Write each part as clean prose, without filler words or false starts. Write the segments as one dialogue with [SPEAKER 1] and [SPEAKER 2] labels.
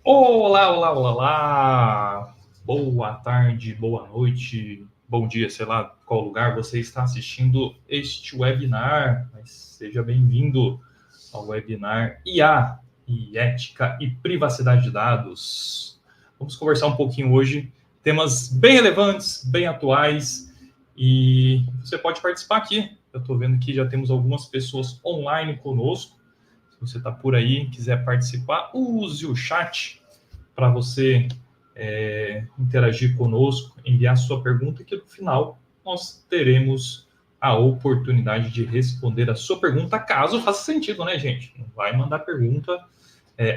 [SPEAKER 1] Olá, olá, olá, olá! Boa tarde, boa noite, bom dia, sei lá qual lugar você está assistindo este webinar. Mas seja bem-vindo ao webinar IA e Ética e Privacidade de Dados. Vamos conversar um pouquinho hoje, temas bem relevantes, bem atuais, e você pode participar aqui. Eu estou vendo que já temos algumas pessoas online conosco. Se você está por aí, quiser participar, use o chat para você interagir conosco, enviar sua pergunta, que no final nós teremos a oportunidade de responder a sua pergunta, caso faça sentido, né, gente? Não vai mandar pergunta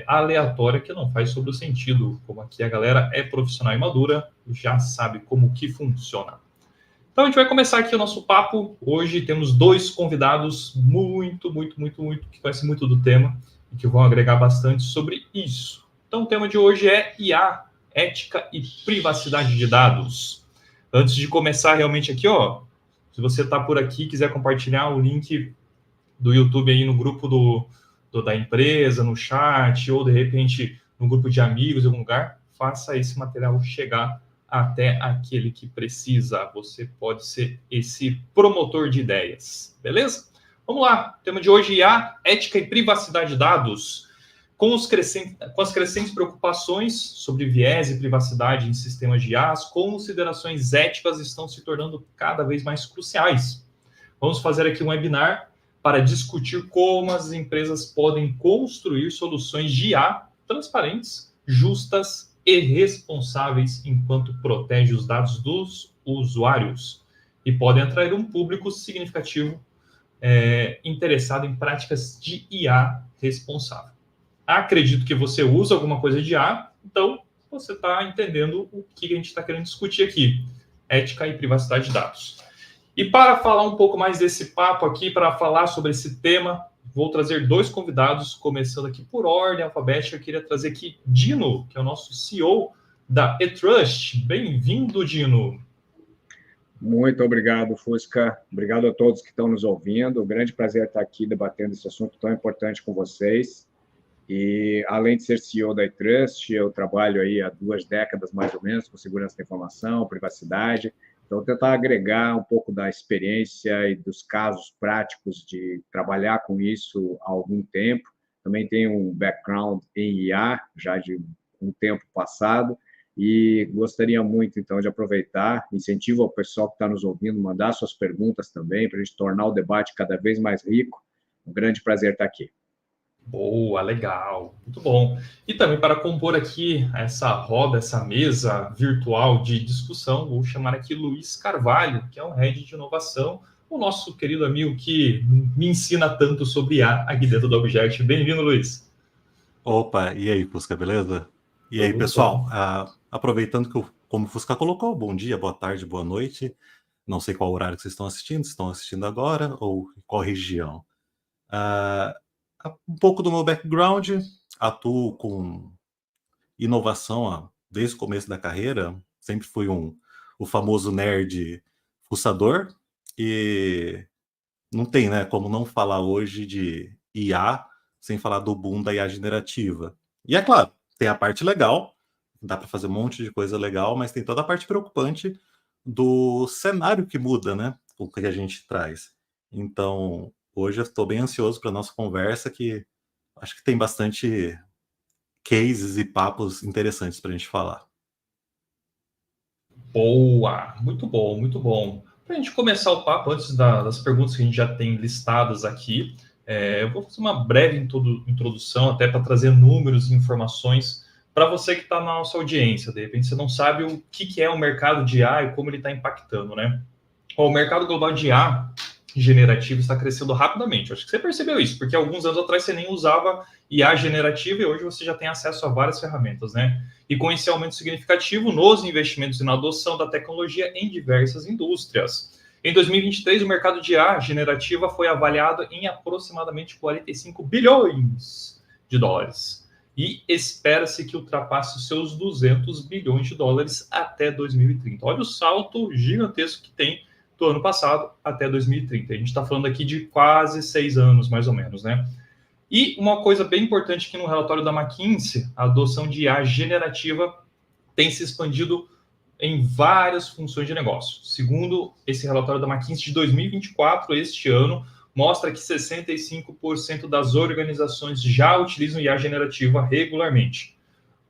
[SPEAKER 1] aleatória que não faz sobre o sentido. Como aqui a galera é profissional e madura, já sabe como que funciona. Então a gente vai começar aqui o nosso papo. Hoje temos dois convidados muito, que conhecem muito do tema e que vão agregar bastante sobre isso. Então o tema de hoje é IA, ética e privacidade de dados. Antes de começar realmente aqui, ó, se você está por aqui, quiser compartilhar o link do YouTube aí no grupo da empresa, no chat, ou de repente no grupo de amigos em algum lugar, faça esse material chegar até aquele que precisa. Você pode ser esse promotor de ideias, beleza? Vamos lá, tema de hoje: IA, ética e privacidade de dados. Com as crescentes preocupações sobre viés e privacidade em sistemas de IA, as considerações éticas estão se tornando cada vez mais cruciais. Vamos fazer aqui um webinar para discutir como as empresas podem construir soluções de IA transparentes, justas e responsáveis enquanto protege os dados dos usuários e podem atrair um público significativo interessado em práticas de IA responsável. Acredito que você usa alguma coisa de IA, então você está entendendo o que a gente está querendo discutir aqui: ética e privacidade de dados. E para falar um pouco mais desse papo aqui, para falar sobre esse tema, vou trazer dois convidados, começando aqui por ordem alfabética. Eu queria trazer aqui Dino, que é o nosso CEO da eTrust. Bem-vindo, Dino.
[SPEAKER 2] Muito obrigado, Fusca. Obrigado a todos que estão nos ouvindo. Um grande prazer estar aqui debatendo esse assunto tão importante com vocês. E, além de ser CEO da eTrust, eu trabalho aí há 2 décadas, mais ou menos, com segurança da informação, privacidade. Então, tentar agregar um pouco da experiência e dos casos práticos de trabalhar com isso há algum tempo. Também tenho um background em IA, já de um tempo passado, e gostaria muito, então, de aproveitar, incentivo ao pessoal que está nos ouvindo, mandar suas perguntas também, para a gente tornar o debate cada vez mais rico. Um grande prazer estar aqui.
[SPEAKER 1] Boa, legal, muito bom. E também para compor aqui essa roda, essa mesa virtual de discussão, vou chamar aqui Luiz Carvalho, que é um head de inovação, o nosso querido amigo que me ensina tanto sobre IA aqui dentro do Object. Bem-vindo, Luiz.
[SPEAKER 3] Opa, e aí, Fusca, beleza? E aí,
[SPEAKER 1] Tudo bom.
[SPEAKER 3] pessoal, aproveitando que, como o Fusca colocou, bom dia, boa tarde, boa noite. Não sei qual horário que vocês se estão assistindo agora ou qual região. Ah, um pouco do meu background, atuo com inovação desde o começo da carreira, sempre fui o famoso nerd fuçador, e não tem, né, como não falar hoje de IA sem falar do boom da IA generativa. E é claro, tem a parte legal, dá para fazer um monte de coisa legal, mas tem toda a parte preocupante do cenário que muda, né? O que a gente traz. Então, hoje eu estou bem ansioso para a nossa conversa, que acho que tem bastante cases e papos interessantes para a gente falar.
[SPEAKER 1] Boa, muito bom, muito bom. Para a gente começar o papo, antes das perguntas que a gente já tem listadas aqui, eu vou fazer uma breve introdução, até para trazer números e informações para você que está na nossa audiência. De repente você não sabe o que é o mercado de IA e como ele está impactando, né? O mercado global de IA generativo está crescendo rapidamente. Acho que você percebeu isso, porque alguns anos atrás você nem usava IA generativa e hoje você já tem acesso a várias ferramentas, né? E com esse aumento significativo nos investimentos e na adoção da tecnologia em diversas indústrias. Em 2023, o mercado de IA generativa foi avaliado em aproximadamente 45 bilhões de dólares. E espera-se que ultrapasse os seus 200 bilhões de dólares até 2030. Olha o salto gigantesco que tem do ano passado até 2030. A gente está falando aqui de quase 6 anos, mais ou menos, né? E uma coisa bem importante aqui no relatório da McKinsey, a adoção de IA generativa tem se expandido em várias funções de negócio. Segundo esse relatório da McKinsey de 2024, este ano, mostra que 65% das organizações já utilizam IA generativa regularmente,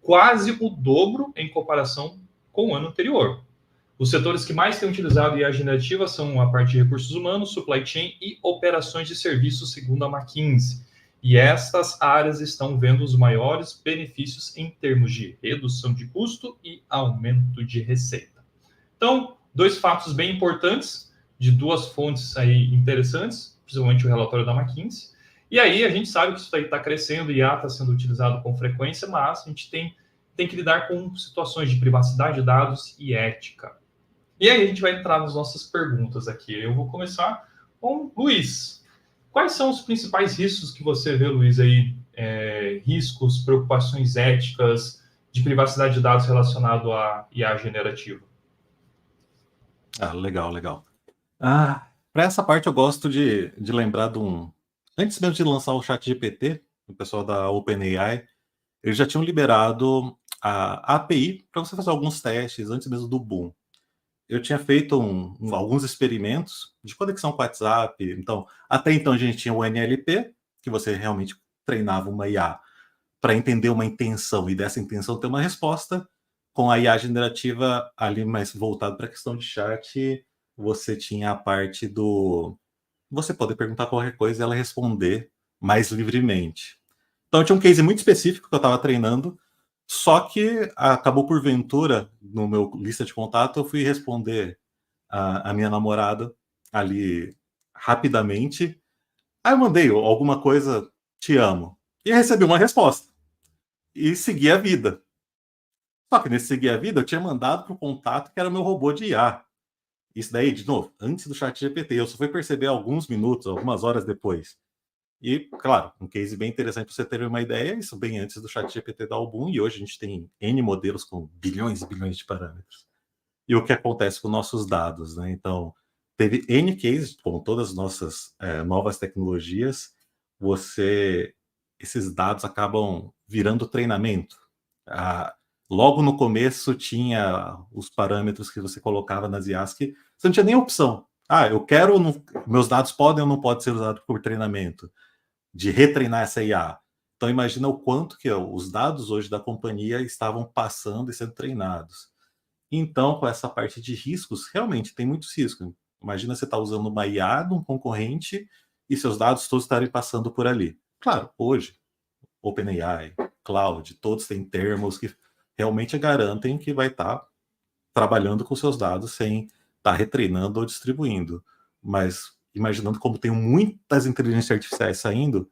[SPEAKER 1] quase o dobro em comparação com o ano anterior. Os setores que mais têm utilizado IA generativa são a parte de recursos humanos, supply chain e operações de serviços, segundo a McKinsey. E estas áreas estão vendo os maiores benefícios em termos de redução de custo e aumento de receita. Então, dois fatos bem importantes, de duas fontes aí interessantes, principalmente o relatório da McKinsey. E aí a gente sabe que isso aí está crescendo, e IA está sendo utilizado com frequência, mas a gente tem que lidar com situações de privacidade de dados e ética. E aí a gente vai entrar nas nossas perguntas aqui. Eu vou começar com o Luiz. Quais são os principais riscos que você vê, Luiz, aí? Riscos, preocupações éticas de privacidade de dados relacionado à IA generativa?
[SPEAKER 3] Legal, legal. Para essa parte eu gosto de lembrar de um... Antes mesmo de lançar o ChatGPT, o pessoal da OpenAI, eles já tinham liberado a API para você fazer alguns testes antes mesmo do boom. Eu tinha feito alguns experimentos de conexão com o WhatsApp. Então, até então a gente tinha o NLP, que você realmente treinava uma IA para entender uma intenção e dessa intenção ter uma resposta. Com a IA generativa ali mais voltado para a questão de chat, você tinha a parte do você poder perguntar qualquer coisa e ela responder mais livremente. Então, eu tinha um case muito específico que eu estava treinando, só que acabou por ventura, no meu lista de contato, eu fui responder a minha namorada ali rapidamente. Aí eu mandei alguma coisa, te amo. E recebi uma resposta. E segui a vida. Só que nesse seguir a vida, eu tinha mandado para o contato que era o meu robô de IA. Isso daí, de novo, antes do chat GPT. Eu só fui perceber alguns minutos, algumas horas depois. E, claro, um case bem interessante para você ter uma ideia, isso bem antes do chat GPT dar o boom, e hoje a gente tem N modelos com bilhões e bilhões de parâmetros. E o que acontece com nossos dados, né? Então, teve N cases, com todas as nossas novas tecnologias, esses dados acabam virando treinamento. Logo no começo tinha os parâmetros que você colocava nas IAs que você não tinha nem opção. Eu quero, meus dados podem ou não podem ser usados por treinamento, de retreinar essa IA. Então imagina o quanto que os dados hoje da companhia estavam passando e sendo treinados. Então, com essa parte de riscos, realmente tem muitos riscos. Imagina você estar usando uma IA de um concorrente e seus dados todos estarem passando por ali. Claro, hoje, OpenAI, Cloud, todos têm termos que realmente garantem que vai estar trabalhando com seus dados sem estar retreinando ou distribuindo. Mas imaginando como tem muitas inteligências artificiais saindo,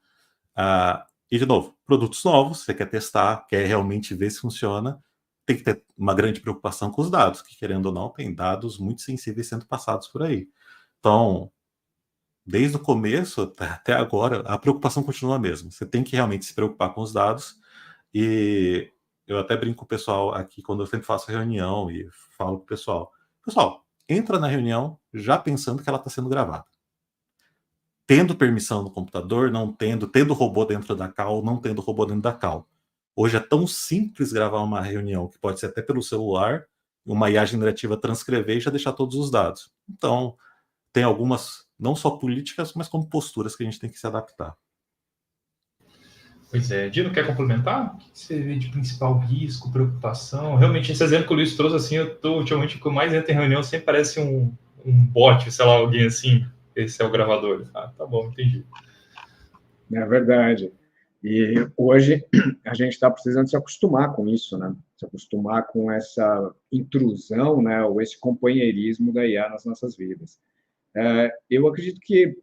[SPEAKER 3] e de novo, produtos novos, você quer testar, quer realmente ver se funciona, tem que ter uma grande preocupação com os dados, que querendo ou não, tem dados muito sensíveis sendo passados por aí. Então, desde o começo até agora, a preocupação continua a mesma. Você tem que realmente se preocupar com os dados. E eu até brinco com o pessoal aqui, quando eu sempre faço reunião e falo para o pessoal, entra na reunião já pensando que ela está sendo gravada. Tendo permissão no computador, não tendo robô dentro da call, não tendo robô dentro da call. Hoje é tão simples gravar uma reunião, que pode ser até pelo celular, uma IA generativa transcrever e já deixar todos os dados. Então, tem algumas, não só políticas, mas como posturas que a gente tem que se adaptar.
[SPEAKER 1] Pois é. Dino, quer complementar? O que você vê de principal risco, preocupação? Realmente, esse exemplo que o Luiz trouxe, assim, eu tô ultimamente, o que eu mais entro em reunião sempre parece um bot, sei lá, alguém assim, esse é o gravador. Tá bom, entendi.
[SPEAKER 2] É verdade. E hoje a gente está precisando se acostumar com isso, né? Se acostumar com essa intrusão, né? Ou esse companheirismo da IA nas nossas vidas. Eu acredito que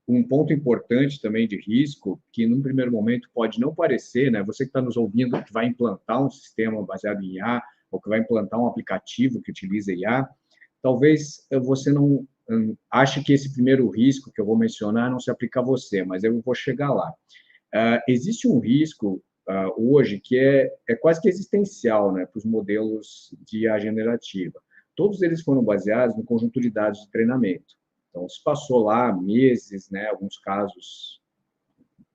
[SPEAKER 2] um ponto importante também de risco, que num primeiro momento pode não parecer, né? Você que está nos ouvindo, que vai implantar um sistema baseado em IA, ou que vai implantar um aplicativo que utiliza IA, talvez você não ache que esse primeiro risco que eu vou mencionar não se aplica a você, mas eu vou chegar lá. Existe um risco hoje que é quase que existencial, né, para os modelos de IA generativa. Todos eles foram baseados no conjunto de dados de treinamento. Então, se passou lá meses, né, alguns casos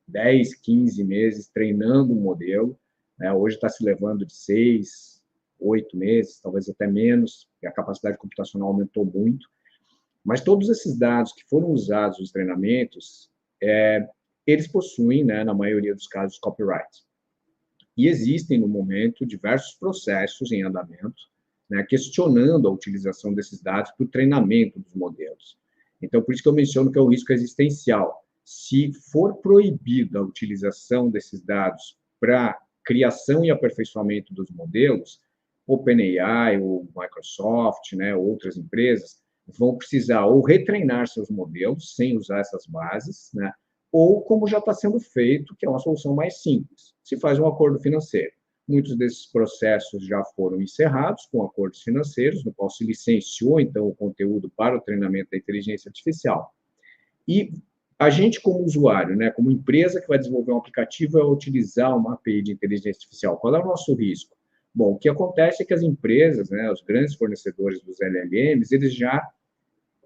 [SPEAKER 2] 10, 15 meses treinando um modelo, né? Hoje está se levando de 6, 8 meses, talvez até menos, e a capacidade computacional aumentou muito. Mas todos esses dados que foram usados nos treinamentos, eles possuem, né, na maioria dos casos, copyright. E existem, no momento, diversos processos em andamento, né, questionando a utilização desses dados para o treinamento dos modelos. Então, por isso que eu menciono que é um risco existencial. Se for proibida a utilização desses dados para criação e aperfeiçoamento dos modelos, OpenAI, ou Microsoft, né, outras empresas, vão precisar ou retreinar seus modelos sem usar essas bases, né, ou como já está sendo feito, que é uma solução mais simples, se faz um acordo financeiro. Muitos desses processos já foram encerrados com acordos financeiros, no qual se licenciou, então, o conteúdo para o treinamento da inteligência artificial. E a gente, como usuário, né, como empresa que vai desenvolver um aplicativo, vai utilizar uma API de inteligência artificial. Qual é o nosso risco? Bom, o que acontece é que as empresas, né, os grandes fornecedores dos LLMs, eles já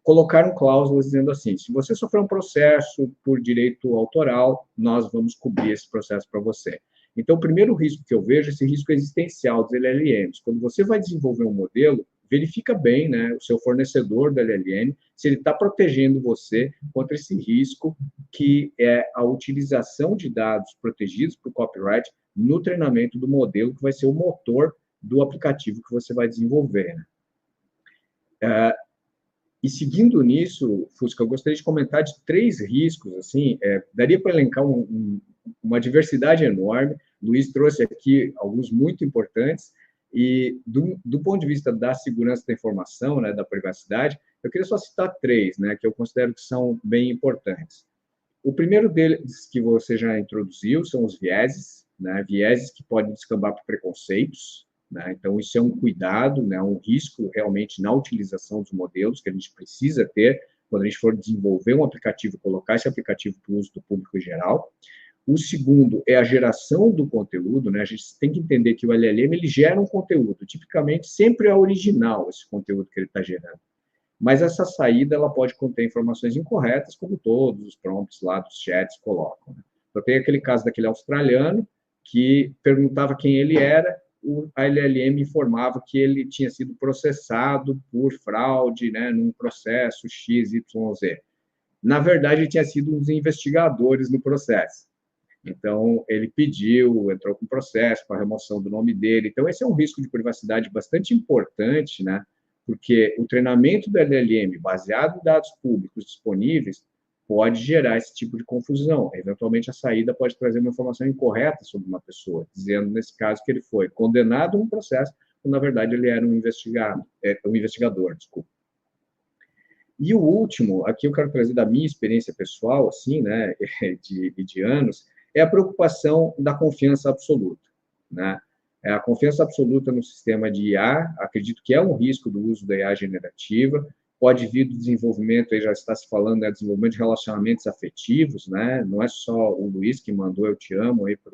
[SPEAKER 2] colocaram cláusulas dizendo assim, se você sofrer um processo por direito autoral, nós vamos cobrir esse processo para você. Então, o primeiro risco que eu vejo é esse risco existencial dos LLMs. Quando você vai desenvolver um modelo, verifica bem, né, o seu fornecedor do LLM, se ele está protegendo você contra esse risco que é a utilização de dados protegidos por copyright no treinamento do modelo, que vai ser o motor do aplicativo que você vai desenvolver, né? E seguindo nisso, Fusca, eu gostaria de comentar de 3 riscos, assim, daria para elencar uma diversidade enorme. Luiz trouxe aqui alguns muito importantes, e do ponto de vista da segurança da informação, né, da privacidade, eu queria só citar 3, né, que eu considero que são bem importantes. O primeiro deles que você já introduziu são os vieses, né, vieses que podem descambar para preconceitos, né? Então, isso é um cuidado, né, um risco realmente na utilização dos modelos que a gente precisa ter quando a gente for desenvolver um aplicativo, colocar esse aplicativo para o uso do público em geral. O segundo é a geração do conteúdo, né? A gente tem que entender que o LLM ele gera um conteúdo, tipicamente sempre é original esse conteúdo que ele está gerando. Mas essa saída ela pode conter informações incorretas, como todos os prompts lá dos chats colocam, né? Eu tenho aquele caso daquele australiano que perguntava quem ele era, a LLM informava que ele tinha sido processado por fraude, né, num processo XYZ. Na verdade, ele tinha sido um dos investigadores no processo. Então, ele pediu, entrou com processo para a remoção do nome dele. Então, esse é um risco de privacidade bastante importante, né, porque o treinamento do LLM, baseado em dados públicos disponíveis, pode gerar esse tipo de confusão. Eventualmente, a saída pode trazer uma informação incorreta sobre uma pessoa, dizendo, nesse caso, que ele foi condenado num processo, quando, na verdade, ele era um investigador, desculpa. E o último, aqui eu quero trazer da minha experiência pessoal, assim, né, de anos, é a preocupação da confiança absoluta, né? A confiança absoluta no sistema de IA, acredito que é um risco do uso da IA generativa, pode vir do desenvolvimento, aí já está se falando, né, desenvolvimento de relacionamentos afetivos, né? Não é só o Luiz que mandou eu te amo aí para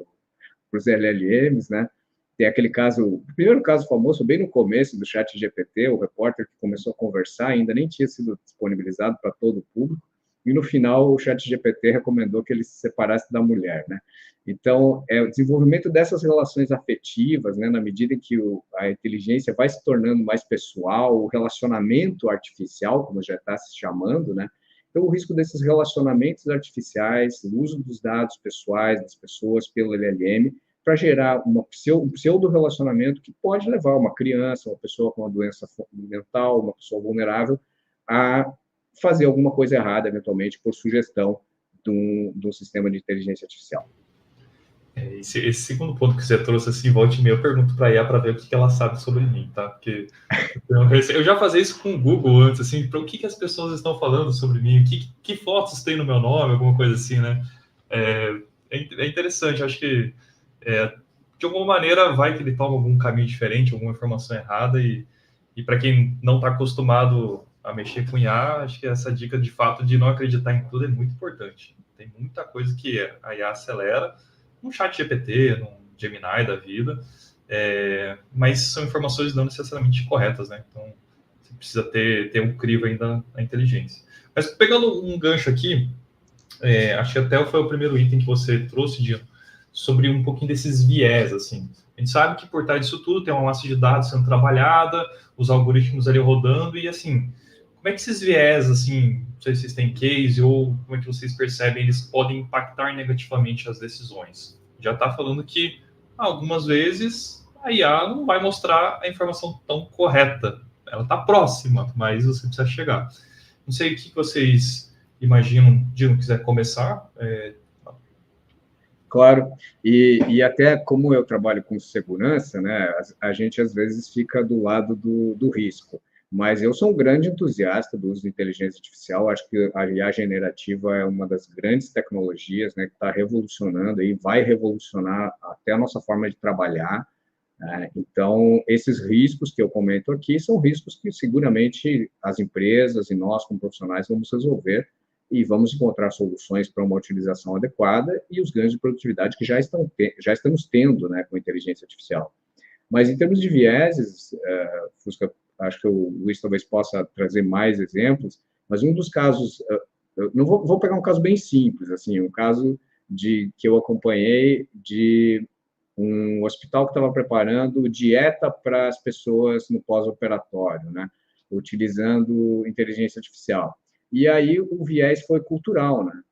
[SPEAKER 2] os LLMs, né? Tem aquele caso, o primeiro caso famoso, bem no começo do ChatGPT, o repórter que começou a conversar, ainda nem tinha sido disponibilizado para todo o público, e no final o ChatGPT recomendou que ele se separasse da mulher, né? Então, o desenvolvimento dessas relações afetivas, né, na medida em que a inteligência vai se tornando mais pessoal, o relacionamento artificial, como já está se chamando, né? Então, o risco desses relacionamentos artificiais, o uso dos dados pessoais das pessoas pelo LLM, para gerar um pseudo-relacionamento que pode levar uma criança, uma pessoa com uma doença mental, uma pessoa vulnerável, a fazer alguma coisa errada, eventualmente, por sugestão de um sistema de inteligência artificial.
[SPEAKER 1] Esse segundo ponto que você trouxe, assim, volta e meia, eu pergunto para a IA para ver o que ela sabe sobre mim, tá? Porque eu já fazia isso com o Google antes, assim, para o que as pessoas estão falando sobre mim, que fotos tem no meu nome, alguma coisa assim, né? É interessante, acho que de alguma maneira vai que ele toma algum caminho diferente, alguma informação errada, e para quem não está acostumado a mexer com IA, acho que essa dica de fato de não acreditar em tudo é muito importante. Tem muita coisa que a IA acelera, um ChatGPT, num Gemini da vida, mas são informações não necessariamente corretas, né? Então, você precisa ter um crivo ainda na inteligência. Mas pegando um gancho aqui, acho que até foi o primeiro item que você trouxe, Dino, sobre um pouquinho desses viés, assim. A gente sabe que por trás disso tudo tem uma massa de dados sendo trabalhada, os algoritmos ali rodando, e assim, como é que esses viés, assim, não sei se vocês têm case, ou como é que vocês percebem, eles podem impactar negativamente as decisões? Já está falando que algumas vezes a IA não vai mostrar a informação tão correta. Ela está próxima, mas você precisa chegar. Não sei o que vocês imaginam, Dino, quiser começar.
[SPEAKER 2] Claro, e até como eu trabalho com segurança, né, a gente às vezes fica do lado do risco, mas eu sou um grande entusiasta do uso de inteligência artificial, acho que a IA generativa é uma das grandes tecnologias, né, que está revolucionando e vai revolucionar até a nossa forma de trabalhar, né? Então, esses riscos que eu comento aqui são riscos que seguramente as empresas e nós, como profissionais, vamos resolver e vamos encontrar soluções para uma utilização adequada e os ganhos de produtividade que já estamos tendo, né, com a inteligência artificial. Mas em termos de vieses, Fusca, acho que o Luiz talvez possa trazer mais exemplos, mas um dos casos, eu não vou pegar um caso bem simples, assim, um caso que eu acompanhei de um hospital que estava preparando dieta para as pessoas no pós-operatório, né, utilizando inteligência artificial. E aí o viés foi cultural, né?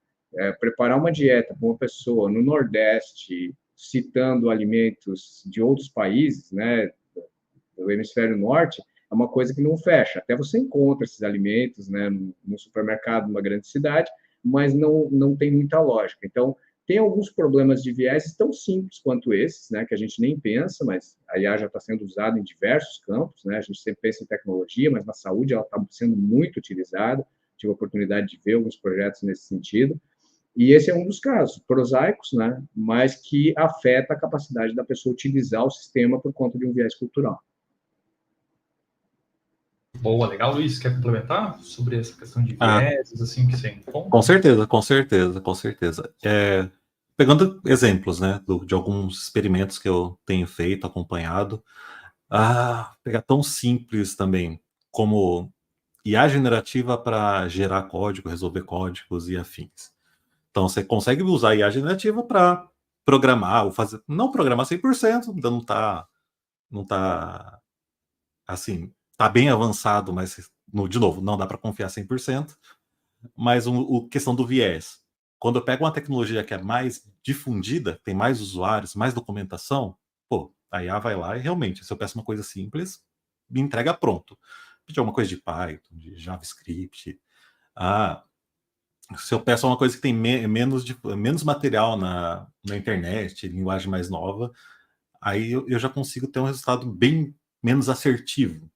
[SPEAKER 2] Preparar uma dieta para uma pessoa no Nordeste, citando alimentos de outros países, né, do hemisfério norte, é uma coisa que não fecha. Até você encontra esses alimentos, né, no supermercado, numa grande cidade, mas não tem muita lógica. Então, tem alguns problemas de viés tão simples quanto esses, né, que a gente nem pensa, mas a IA já está sendo usada em diversos campos, né? A gente sempre pensa em tecnologia, mas na saúde ela está sendo muito utilizada. Tive a oportunidade de ver alguns projetos nesse sentido. E esse é um dos casos, prosaicos, né, mas que afeta a capacidade da pessoa utilizar o sistema por conta de um viés cultural.
[SPEAKER 1] Boa, legal. Luiz, quer complementar sobre essa questão de vieses, assim, que você encontra?
[SPEAKER 3] Com certeza, com certeza, com certeza. Pegando exemplos, né, de alguns experimentos que eu tenho feito, acompanhado, pegar tão simples também como IA generativa para gerar código, resolver códigos e afins. Então, você consegue usar a IA generativa para programar, ou fazer, não programar 100%, ainda não tá, assim, tá bem avançado, mas, de novo, não dá para confiar 100%, mas a questão do viés. Quando eu pego uma tecnologia que é mais difundida, tem mais usuários, mais documentação, pô, a IA vai lá e realmente, se eu peço uma coisa simples, me entrega pronto. Pedir alguma coisa de Python, de JavaScript, se eu peço uma coisa que tem menos material na internet, linguagem mais nova, aí eu já consigo ter um resultado bem menos assertivo.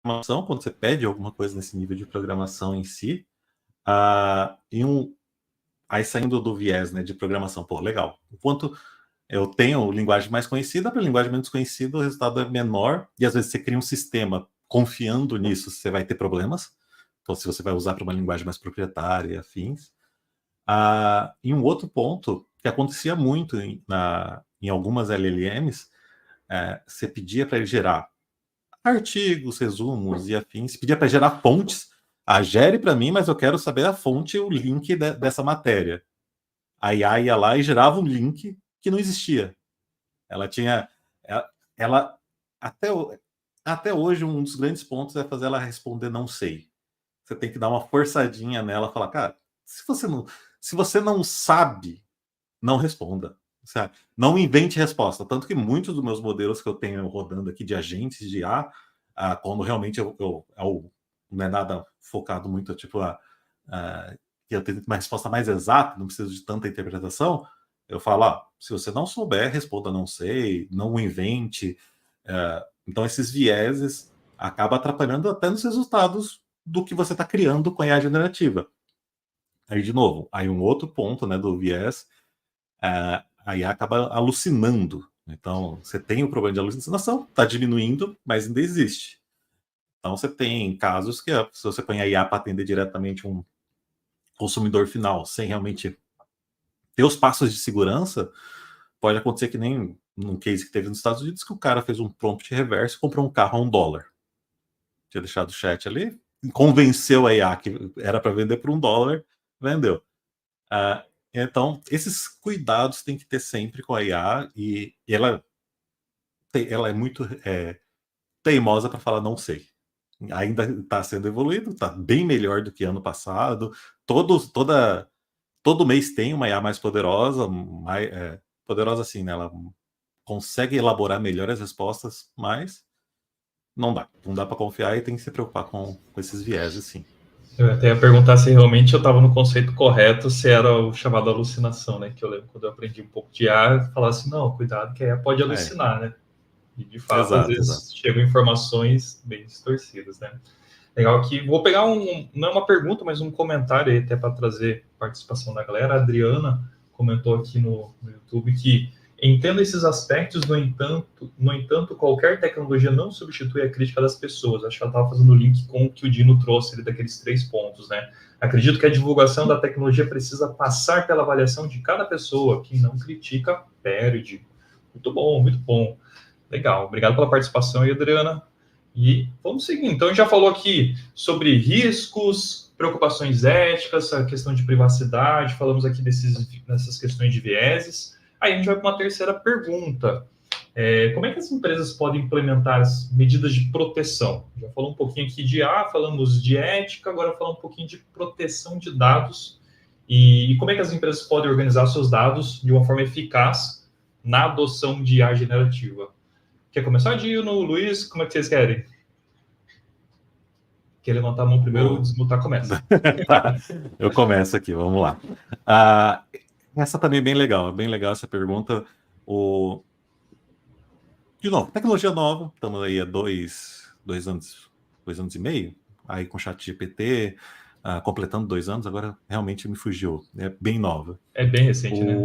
[SPEAKER 3] Quando você pede alguma coisa nesse nível de programação em si, aí saindo do viés, né, de programação, pô, legal. Enquanto eu tenho linguagem mais conhecida, para linguagem menos conhecida, o resultado é menor, e às vezes você cria um sistema confiando nisso, você vai ter problemas. Então, se você vai usar para uma linguagem mais proprietária e afins. E um outro ponto que acontecia muito em algumas LLMs, você pedia para ele gerar artigos, resumos e afins, pedia para gerar fontes. Gere para mim, mas eu quero saber a fonte e o link dessa matéria. A IA ia lá e gerava um link que não existia. Ela tinha. Ela até hoje, um dos grandes pontos é fazer ela responder não sei. Você tem que dar uma forçadinha nela e falar, cara, se você não sabe, não responda. Sabe? Não invente resposta. Tanto que muitos dos meus modelos que eu tenho rodando aqui de agentes de IA, quando realmente não é nada focado muito, tipo, que eu tenho uma resposta mais exata, não preciso de tanta interpretação, eu falo, se você não souber, responda não sei, não o invente. Então, esses vieses acabam atrapalhando até nos resultados do que você está criando com a IA generativa. Aí, de novo, aí um outro ponto, né, do viés, a IA acaba alucinando. Então, você tem o problema de alucinação, está diminuindo, mas ainda existe. Então, você tem casos que, se você põe a IA para atender diretamente um consumidor final, sem realmente ter os passos de segurança, pode acontecer que nem num case que teve nos Estados Unidos, que o cara fez um prompt reverso e comprou um carro a $1. Tinha deixado o chat ali, convenceu a IA que era para vender por $1, vendeu. Então, esses cuidados tem que ter sempre com a IA, e ela é muito teimosa para falar não sei. Ainda está sendo evoluído, está bem melhor do que ano passado. Todo mês tem uma IA mais poderosa, poderosa assim, né? Ela consegue elaborar melhor as respostas, mas não dá para confiar e tem que se preocupar com esses vieses, sim.
[SPEAKER 1] Eu até ia perguntar se realmente eu estava no conceito correto, se era o chamado alucinação, né? Que eu lembro quando eu aprendi um pouco de IA, falar assim, não, cuidado que a IA pode alucinar, né? E de fato, às vezes chegam informações bem distorcidas, né? Legal aqui. Vou pegar não é uma pergunta, mas um comentário aí, até para trazer participação da galera. A Adriana comentou aqui no YouTube que entendo esses aspectos, no entanto, qualquer tecnologia não substitui a crítica das pessoas. Acho que ela estava fazendo o link com o que o Dino trouxe ali, daqueles 3 pontos, né? Acredito que a divulgação da tecnologia precisa passar pela avaliação de cada pessoa. Quem não critica, perde. Muito bom, muito bom. Legal. Obrigado pela participação aí, Adriana. E vamos seguir. Então, a gente já falou aqui sobre riscos, preocupações éticas, a questão de privacidade, falamos aqui dessas questões de vieses. Aí a gente vai para uma terceira pergunta. Como é que as empresas podem implementar as medidas de proteção? Já falou um pouquinho aqui de IA, falamos de ética, agora falamos um pouquinho de proteção de dados. E como é que as empresas podem organizar seus dados de uma forma eficaz na adoção de IA generativa? Quer começar, Dino, Luiz? Como é que vocês querem? Quer levantar a mão primeiro ou desmutar? Começa.
[SPEAKER 3] Tá, eu começo aqui, vamos lá. Essa também é bem legal essa pergunta. De novo, tecnologia nova, estamos aí há 2 anos e meio, aí com o ChatGPT, completando 2 anos, agora realmente me fugiu, é bem nova.
[SPEAKER 1] É bem recente, né?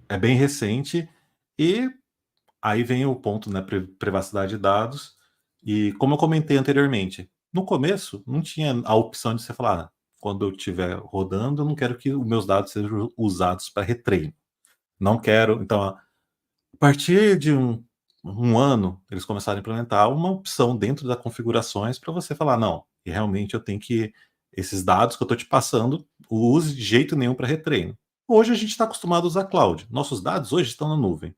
[SPEAKER 3] É bem recente, e aí vem o ponto, né, privacidade de dados, e como eu comentei anteriormente, no começo não tinha a opção de você falar, quando eu estiver rodando, eu não quero que os meus dados sejam usados para retreino. Não quero, então, a partir de um ano, eles começaram a implementar uma opção dentro das configurações para você falar, não, e realmente eu tenho que, esses dados que eu estou te passando, use de jeito nenhum para retreino. Hoje a gente está acostumado a usar cloud. Nossos dados hoje estão na nuvem.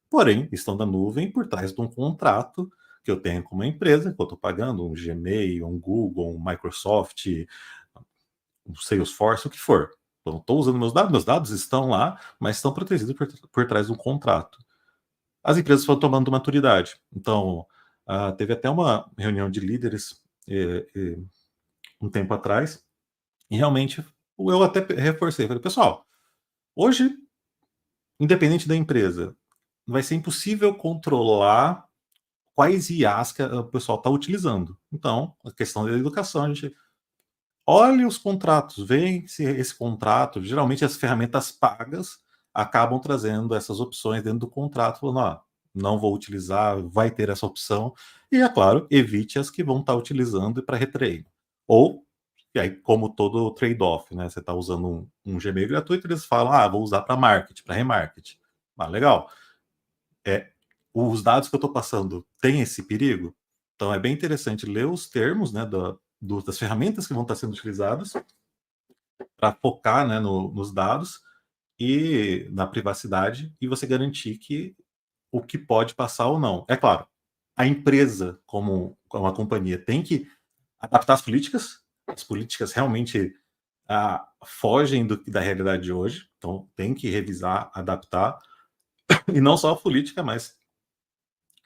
[SPEAKER 3] Porém, estão na nuvem por trás de um contrato que eu tenho com uma empresa, que eu estou pagando, um Gmail, um Google, um Microsoft, um Salesforce, o que for. Eu não estou usando meus dados estão lá, mas estão protegidos por trás de um contrato. As empresas foram tomando maturidade. Então, teve até uma reunião de líderes um tempo atrás, e realmente eu até reforcei, falei, pessoal, hoje, independente da empresa, vai ser impossível controlar quais IAs que o pessoal está utilizando. Então, a questão da educação, a gente olha os contratos, vê se esse contrato, geralmente as ferramentas pagas acabam trazendo essas opções dentro do contrato, falando, não vou utilizar, vai ter essa opção, e é claro, evite as que vão estar utilizando para retreino. Ou, e aí, como todo trade-off, né? Você está usando um Gmail gratuito, eles falam, vou usar para marketing, para remarketing. Legal. Os dados que eu estou passando têm esse perigo? Então é bem interessante ler os termos, né, das ferramentas que vão estar sendo utilizadas para focar, né, nos dados e na privacidade, e você garantir que o que pode passar ou não. É claro, a empresa, como uma companhia, tem que adaptar as políticas realmente fogem da realidade de hoje, então tem que revisar, adaptar, e não só a política, mas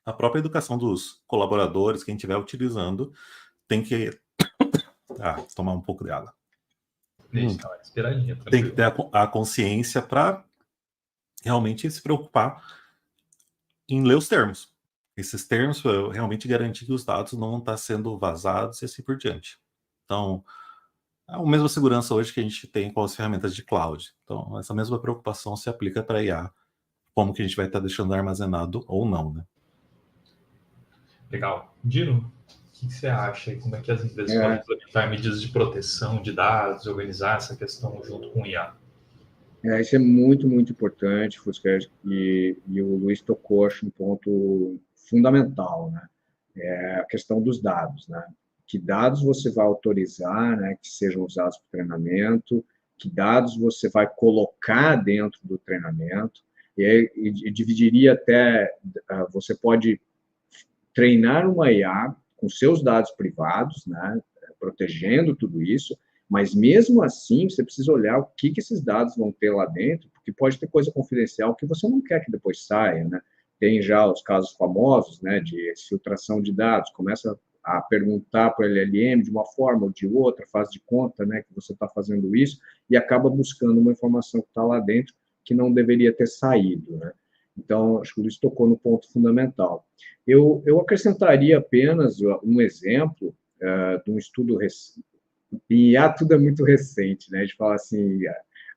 [SPEAKER 3] a própria educação dos colaboradores, quem estiver utilizando, tem que tomar um pouco de água.
[SPEAKER 1] Deixa ela esperadinha,
[SPEAKER 3] tem que ter a consciência para realmente se preocupar em ler os termos. Esses termos realmente garantir que os dados não estão sendo vazados e assim por diante. Então, é a mesma segurança hoje que a gente tem com as ferramentas de cloud. Então, essa mesma preocupação se aplica para IA, como que a gente vai estar deixando armazenado ou não, né?
[SPEAKER 1] Legal. Dino, o que você acha? Como é que as empresas podem implementar medidas de proteção de dados, organizar essa questão junto com o IA?
[SPEAKER 2] Isso é muito, muito importante, Fusca, e o Luiz tocou, acho, um ponto fundamental, né? É a questão dos dados, né? que dados você vai autorizar, né, que sejam usados para o treinamento, que dados você vai colocar dentro do treinamento, e dividiria até, você pode treinar uma IA com seus dados privados, né, protegendo tudo isso, mas mesmo assim você precisa olhar o que esses dados vão ter lá dentro, porque pode ter coisa confidencial que você não quer que depois saia, né? Tem já os casos famosos, né, de filtração de dados, começa a perguntar para o LLM de uma forma ou de outra, faz de conta, né, que você está fazendo isso, e acaba buscando uma informação que está lá dentro que não deveria ter saído, né? Então, acho que o Luiz tocou no ponto fundamental. Eu acrescentaria apenas um exemplo de um estudo recente, e tudo é muito recente, né? A gente fala assim,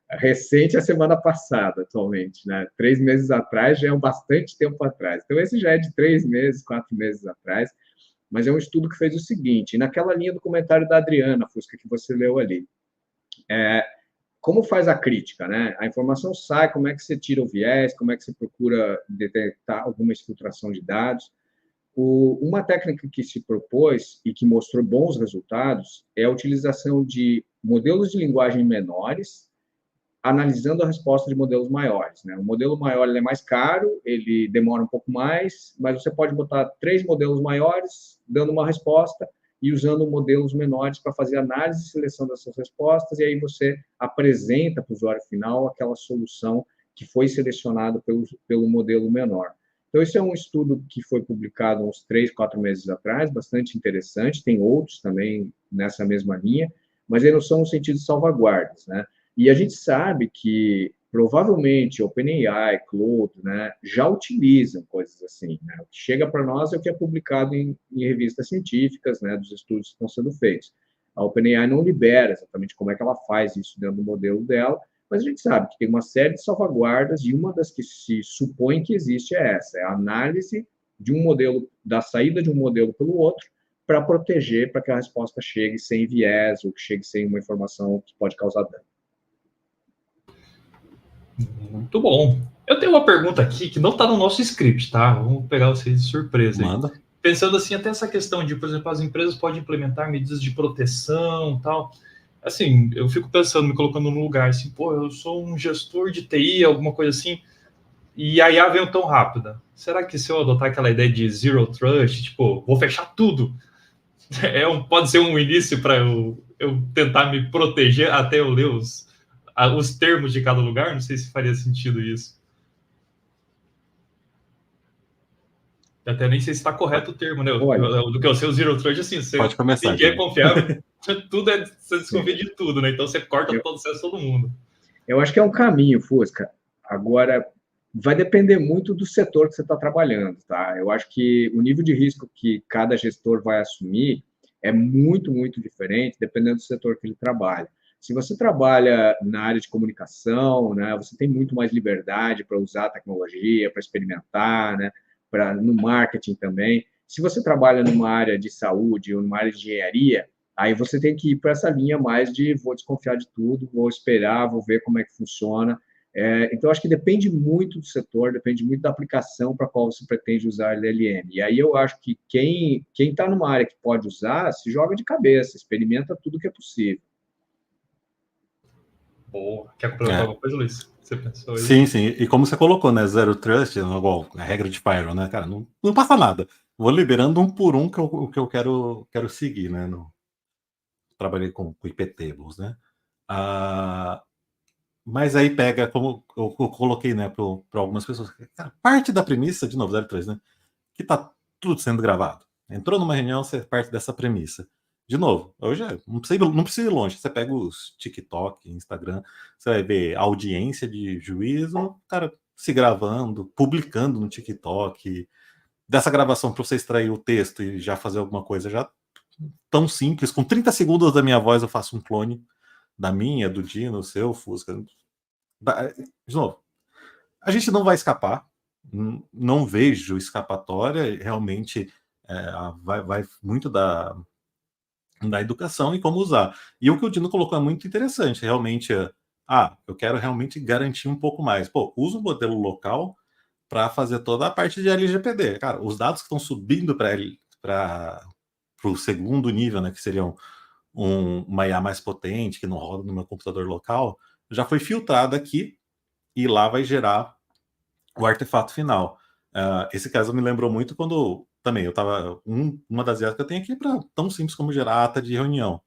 [SPEAKER 2] recente é a semana passada, atualmente, né? 3 meses atrás já é bastante tempo atrás. Então, esse já é de 3 meses, 4 meses atrás, mas é um estudo que fez o seguinte, naquela linha do comentário da Adriana Fusca, que você leu ali, como faz a crítica, né? A informação sai, como é que você tira o viés, como é que você procura detectar alguma exfiltração de dados. Uma técnica que se propôs e que mostrou bons resultados é a utilização de modelos de linguagem menores, analisando a resposta de modelos maiores, né? O modelo maior ele é mais caro, ele demora um pouco mais, mas você pode botar 3 modelos maiores, dando uma resposta, e usando modelos menores para fazer análise e seleção dessas respostas, e aí você apresenta para o usuário final aquela solução que foi selecionada pelo modelo menor. Então, esse é um estudo que foi publicado uns 3, 4 meses atrás, bastante interessante, tem outros também nessa mesma linha, mas eles não são no sentido de salvaguardas, né? E a gente sabe que, provavelmente, OpenAI, Claude, né, já utilizam coisas assim, né? O que chega para nós é o que é publicado em revistas científicas, né, dos estudos que estão sendo feitos. A OpenAI não libera exatamente como é que ela faz isso dentro do modelo dela, mas a gente sabe que tem uma série de salvaguardas, e uma das que se supõe que existe é essa, é a análise de um modelo, da saída de um modelo pelo outro, para proteger, para que a resposta chegue sem viés, ou que chegue sem uma informação que pode causar dano.
[SPEAKER 1] Muito bom. Eu tenho uma pergunta aqui que não está no nosso script, tá? Vamos pegar vocês de surpresa aí.
[SPEAKER 3] Manda.
[SPEAKER 1] Pensando assim, até essa questão de, por exemplo, as empresas podem implementar medidas de proteção e tal. Assim, eu fico pensando, me colocando no lugar, assim, pô, eu sou um gestor de TI, alguma coisa assim, e a IA veio tão rápida. Será que se eu adotar aquela ideia de zero trust, tipo, vou fechar tudo, pode ser um início para eu tentar me proteger até eu ler os termos de cada lugar? Não sei se faria sentido isso. Até nem sei se está correto o termo, né? Do que eu sei, o zero trust, assim,
[SPEAKER 3] pode começar,
[SPEAKER 1] ninguém é confiável, você desconfia de tudo, né? Então você corta todo o acesso a todo mundo.
[SPEAKER 2] Eu acho que é um caminho, Fusca. Agora, vai depender muito do setor que você está trabalhando, tá? Eu acho que o nível de risco que cada gestor vai assumir é muito, muito diferente, dependendo do setor que ele trabalha. Se você trabalha na área de comunicação, né, você tem muito mais liberdade para usar a tecnologia, para experimentar, né, no marketing também. Se você trabalha numa área de saúde ou numa área de engenharia, aí você tem que ir para essa linha mais de vou desconfiar de tudo, vou esperar, vou ver como é que funciona. Então, acho que depende muito do setor, depende muito da aplicação para qual você pretende usar LLM. E aí eu acho que quem está numa área que pode usar, se joga de cabeça, experimenta tudo que é possível.
[SPEAKER 1] Boa. Quer complementar alguma coisa, Luiz? Você pensou aí?
[SPEAKER 3] Sim, sim. E como você colocou, né? Zero trust, igual a regra de Pyro, né? Cara, não passa nada. Vou liberando um por um que eu quero seguir, né? Trabalhei com IP tables, né? Mas aí pega, como eu coloquei, né, para algumas pessoas, cara, parte da premissa, de novo, 03, né? Que tá tudo sendo gravado. Entrou numa reunião, você parte dessa premissa. De novo, hoje não precisa ir longe. Você pega os TikTok, Instagram, você vai ver audiência de juízo, cara se gravando, publicando no TikTok. Dessa gravação, para você extrair o texto e já fazer alguma coisa, já tão simples. Com 30 segundos da minha voz, eu faço um clone da minha, do Dino, o seu, Fusca. De novo, a gente não vai escapar. Não vejo escapatória. Realmente vai muito da educação e como usar. E o que o Dino colocou é muito interessante. Realmente, eu quero realmente garantir um pouco mais. Pô, usa um modelo local para fazer toda a parte de LGPD. Cara, os dados que estão subindo para o segundo nível, né, que seria uma IA mais potente, que não roda no meu computador local, já foi filtrada aqui e lá vai gerar o artefato final. Esse caso me lembrou muito quando também eu estava. Uma das IAs que eu tenho aqui para tão simples como gerar ata de reunião.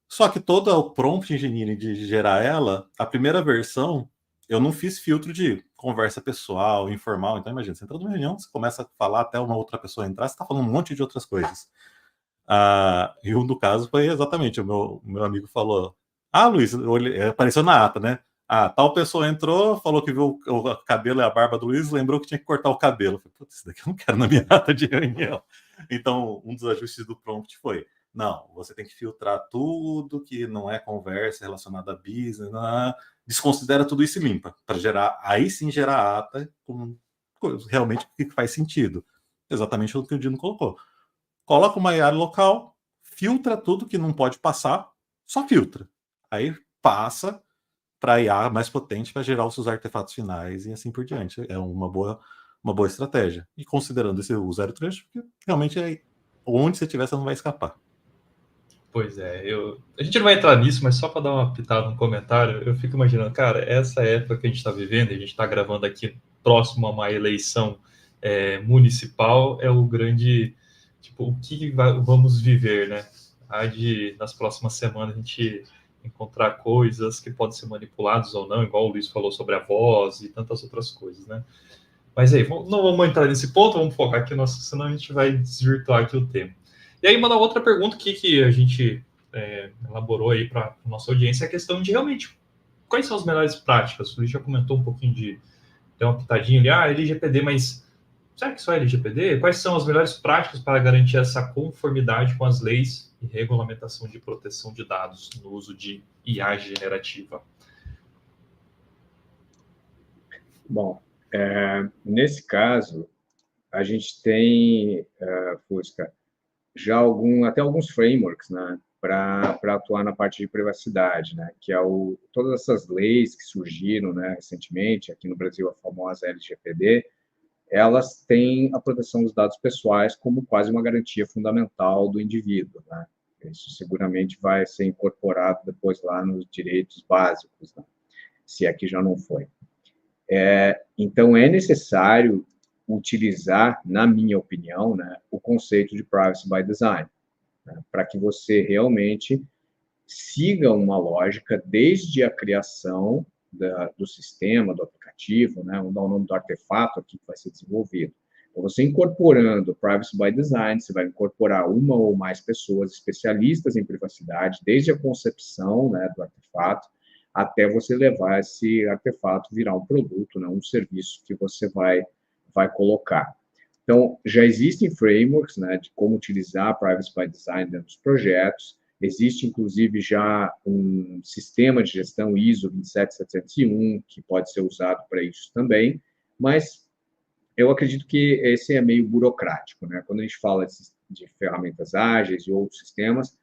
[SPEAKER 3] Só que toda o prompt engineering de gerar ela, a primeira versão, eu não fiz filtro de conversa pessoal, informal. Então, imagina, você entra numa reunião, você começa a falar até uma outra pessoa entrar, você está falando um monte de outras coisas. E um do caso foi exatamente, o meu amigo falou, Luiz, apareceu na ata, né? Tal pessoa entrou, falou que viu o cabelo e a barba do Luiz, lembrou que tinha que cortar o cabelo. Eu falei, putz, isso daqui eu não quero na minha ata de reunião. Então, um dos ajustes do prompt foi, não, você tem que filtrar tudo que não é conversa relacionada a business, desconsidera tudo isso e limpa, para gerar, aí sim gerar a ata com realmente o que faz sentido. Exatamente o que o Dino colocou. Coloca uma IA local, filtra tudo que não pode passar, só filtra. Aí passa para a IA mais potente para gerar os seus artefatos finais e assim por diante. É uma boa estratégia. E considerando esse o zero trecho, porque realmente onde você estiver, você não vai escapar.
[SPEAKER 1] Pois é, a gente não vai entrar nisso, mas só para dar uma pitada no comentário, eu fico imaginando, cara, essa época que a gente está vivendo, a gente está gravando aqui próximo a uma eleição municipal, é o grande, tipo, o que vamos viver, né? Nas próximas semanas a gente encontrar coisas que podem ser manipuladas ou não, igual o Luiz falou sobre a voz e tantas outras coisas, né? Mas aí, não vamos entrar nesse ponto, vamos focar aqui, senão a gente vai desvirtuar aqui o tema. E aí, uma outra pergunta que a gente elaborou aí para a nossa audiência é a questão de realmente quais são as melhores práticas. O Luiz já comentou um pouquinho tem uma pitadinha ali, LGPD, mas será que só LGPD? Quais são as melhores práticas para garantir essa conformidade com as leis e regulamentação de proteção de dados no uso de IA generativa?
[SPEAKER 2] Bom, nesse caso, a gente tem, Fusca, já até alguns frameworks, né, para atuar na parte de privacidade, né, que é todas essas leis que surgiram, né, recentemente, aqui no Brasil, a famosa LGPD, elas têm a proteção dos dados pessoais como quase uma garantia fundamental do indivíduo, né? Isso seguramente vai ser incorporado depois lá nos direitos básicos, né? Se aqui já não foi. Então, é necessário utilizar, na minha opinião, né, o conceito de privacy by design, né, para que você realmente siga uma lógica desde a criação do sistema, do aplicativo, né, vamos dar o nome do artefato aqui que vai ser desenvolvido. Então, você incorporando privacy by design, você vai incorporar uma ou mais pessoas especialistas em privacidade, desde a concepção, né, do artefato, até você levar esse artefato virar um produto, né, um serviço que você vai colocar. Então, já existem frameworks, né, de como utilizar privacy by design dentro dos projetos. Existe, inclusive, já um sistema de gestão ISO 27701, que pode ser usado para isso também, mas eu acredito que esse é meio burocrático, né? Quando a gente fala de ferramentas ágeis e outros sistemas,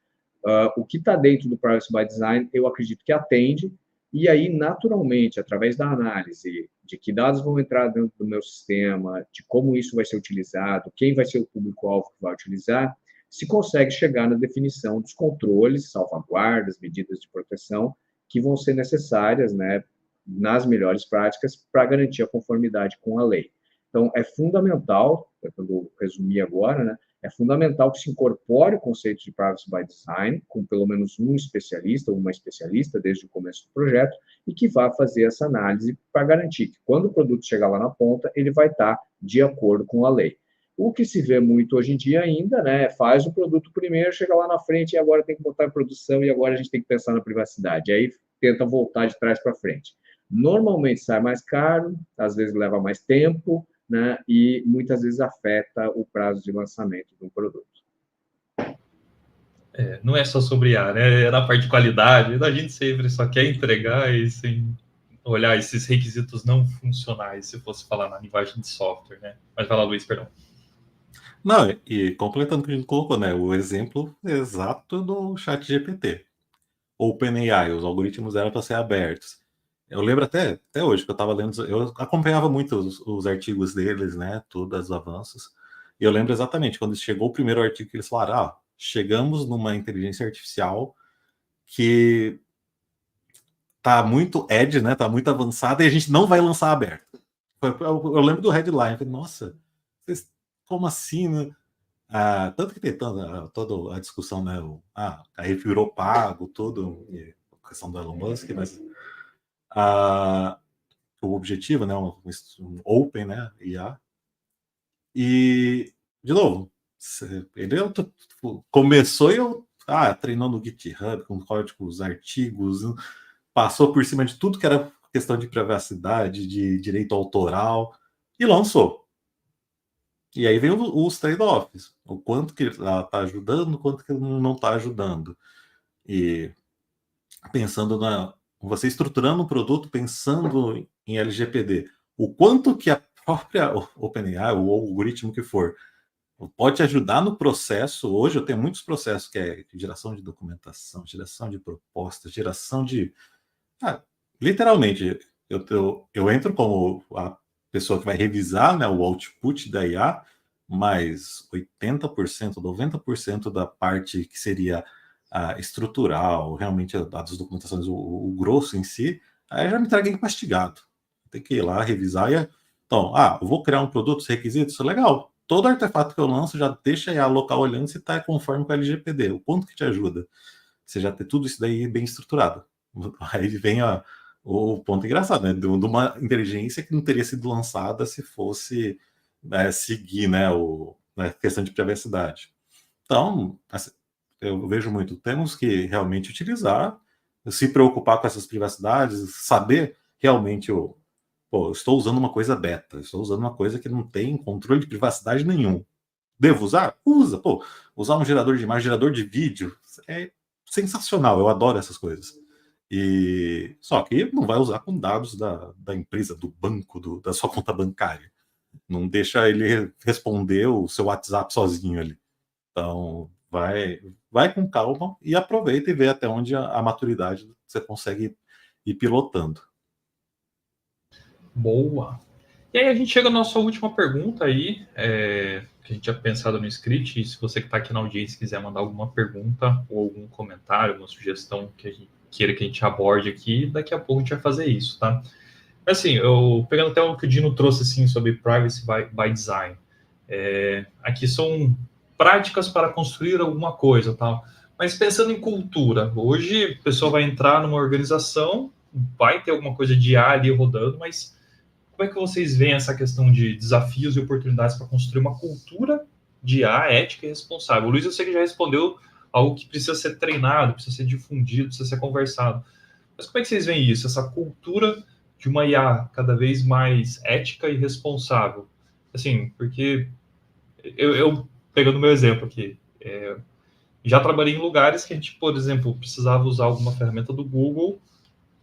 [SPEAKER 2] o que está dentro do Privacy by Design, eu acredito que atende, e aí, naturalmente, através da análise de que dados vão entrar dentro do meu sistema, de como isso vai ser utilizado, quem vai ser o público-alvo que vai utilizar, se consegue chegar na definição dos controles, salvaguardas, medidas de proteção que vão ser necessárias, né, nas melhores práticas para garantir a conformidade com a lei. Então, é fundamental, quando eu resumi agora, né, é fundamental que se incorpore o conceito de privacy by design, com pelo menos um especialista ou uma especialista desde o começo do projeto, e que vá fazer essa análise para garantir que, quando o produto chegar lá na ponta, ele vai estar de acordo com a lei. O que se vê muito hoje em dia ainda, né, faz o produto primeiro, chega lá na frente e agora tem que botar em produção e agora a gente tem que pensar na privacidade. Aí tenta voltar de trás para frente. Normalmente sai mais caro, às vezes leva mais tempo, né, e muitas vezes afeta o prazo de lançamento de um produto.
[SPEAKER 1] Não é só sobre IA, né? É na parte de qualidade. A gente sempre só quer entregar e sem olhar esses requisitos não funcionais, se fosse falar na linguagem de software, né? Mas vai lá, Luiz, perdão.
[SPEAKER 3] Não, e completando o que a gente colocou, né? O exemplo exato do ChatGPT. OpenAI, os algoritmos eram para ser abertos. Eu lembro até hoje que eu estava lendo, eu acompanhava muito os artigos deles, né? Todos os avanços. E eu lembro exatamente quando chegou o primeiro artigo que eles falaram: chegamos numa inteligência artificial que tá muito edge, né? Tá muito avançada e a gente não vai lançar aberto. Eu lembro do headline, eu falei, nossa, como assim, né? Tanto que tem toda a discussão, né? Aí virou pago, tudo, a questão do Elon Musk, mas o objetivo, né? Um open, né? IA. E, de novo, ele começou treinou no GitHub, com códigos, artigos, passou por cima de tudo que era questão de privacidade, de direito autoral, e lançou. E aí vem os trade-offs, o quanto que ela está ajudando, o quanto que não está ajudando. E pensando você estruturando um produto pensando em LGPD, o quanto que a própria OpenAI, o algoritmo que for, pode ajudar no processo. Hoje eu tenho muitos processos que é geração de documentação, geração de propostas, geração de... literalmente, eu entro como a pessoa que vai revisar, né, o output da IA, mas 80%, 90% da parte que seria estrutural, realmente das documentações, o grosso em si, aí já me traga empastigado. Tem que ir lá revisar então, eu vou criar um produto, os requisitos, legal. Todo artefato que eu lanço já deixa a IA local olhando se está conforme com a LGPD. O quanto que te ajuda? Você já ter tudo isso daí bem estruturado. Aí vem o ponto engraçado, né? De uma inteligência que não teria sido lançada se fosse seguir, né, a questão de privacidade. Então, assim, eu vejo muito, temos que realmente utilizar, se preocupar com essas privacidades, saber realmente estou usando uma coisa beta, estou usando uma coisa que não tem controle de privacidade nenhum. Devo usar? Usa. Usar um gerador de imagem, gerador de vídeo, é sensacional, eu adoro essas coisas. Só que não vai usar com dados da empresa, do banco, da sua conta bancária. Não deixa ele responder o seu WhatsApp sozinho ali. Então, vai com calma e aproveita e vê até onde a maturidade você consegue ir pilotando.
[SPEAKER 1] Boa. E aí a gente chega à nossa última pergunta aí, que a gente tinha pensado no script, e se você que está aqui na audiência quiser mandar alguma pergunta ou algum comentário, uma sugestão que a gente queira que a gente aborde aqui, daqui a pouco a gente vai fazer isso, tá? Assim, eu pegando até o que o Dino trouxe assim sobre privacy by design, aqui são práticas para construir alguma coisa, tal. Mas pensando em cultura, hoje a pessoa vai entrar numa organização, vai ter alguma coisa de IA ali rodando, mas como é que vocês veem essa questão de desafios e oportunidades para construir uma cultura de IA ética e responsável? O Luiz, eu sei que já respondeu algo que precisa ser treinado, precisa ser difundido, precisa ser conversado. Mas como é que vocês veem isso? Essa cultura de uma IA cada vez mais ética e responsável? Assim, porque eu pegando meu exemplo aqui, já trabalhei em lugares que a gente, por exemplo, precisava usar alguma ferramenta do Google,